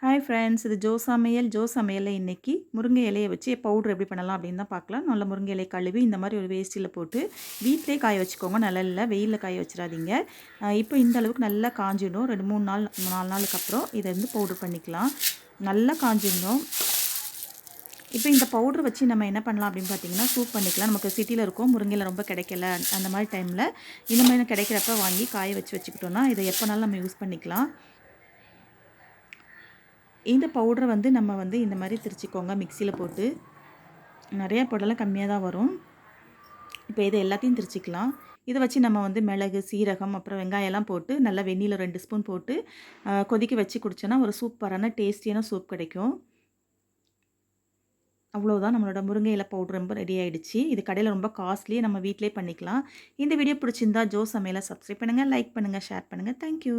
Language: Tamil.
ஹாய் ஃப்ரெண்ட்ஸ், இது ஜோ சமையலில் இன்றைக்கி முருங்கை இலையை வச்சு பவுட்ரு எப்படி பண்ணலாம் அப்படின்னு தான் பார்க்கலாம். நல்ல முருங்கை இலையை கழுவி இந்த மாதிரி ஒரு வேஸ்ட்டில் போட்டு வீட்டிலே காய வச்சுக்கோங்க. நிழல்ல வெயிலில் காய வச்சிடாதீங்க. இப்போ இந்த அளவுக்கு நல்லா காஞ்சிடும். 2-3 நாள் 4 நாளுக்கு அப்புறம் இதை வந்து பவுட்ரு பண்ணிக்கலாம். நல்லா காஞ்சிடணும். இப்போ இந்த பவுட்ரு வச்சு நம்ம என்ன பண்ணலாம் அப்படின்னு பார்த்தீங்கன்னா, சூப் பண்ணிக்கலாம். நமக்கு சிட்டியில் இருக்கும், முருங்கையில் ரொம்ப கிடைக்கல, அந்த மாதிரி டைமில் இந்த மாதிரி கிடைக்கிறப்ப வாங்கி காய வச்சுக்கிட்டோன்னா இதை எப்போனாலும் நம்ம யூஸ் பண்ணிக்கலாம். இந்த பவுடரை வந்து நம்ம வந்து இந்த மாதிரி திரிச்சிக்கோங்க. மிக்சியில் போட்டு நிறையா போடலாம், கம்மியாக தான் வரும். இப்போ இதை எல்லாத்தையும் திரிச்சிக்கலாம். இதை வச்சு நம்ம வந்து மிளகு, சீரகம், அப்புறம் வெங்காயம்லாம் போட்டு நல்லா வெந்நீரில் 2 ஸ்பூன் போட்டு கொதிக்க வச்சு குடிச்சோன்னா ஒரு சூப்பரான டேஸ்டியான சூப் கிடைக்கும். அவ்வளோதான், நம்மளோட முருங்கை இலை பவுடர் ரொம்ப ரெடி ஆகிடுச்சு. இது கடையில் ரொம்ப காஸ்ட்லி, நம்ம வீட்டிலே பண்ணிக்கலாம். இந்த வீடியோ பிடிச்சிருந்தா ஜோ சமையலை சப்ஸ்கிரைப் பண்ணுங்கள், லைக் பண்ணுங்கள், ஷேர் பண்ணுங்கள். தேங்க்யூ.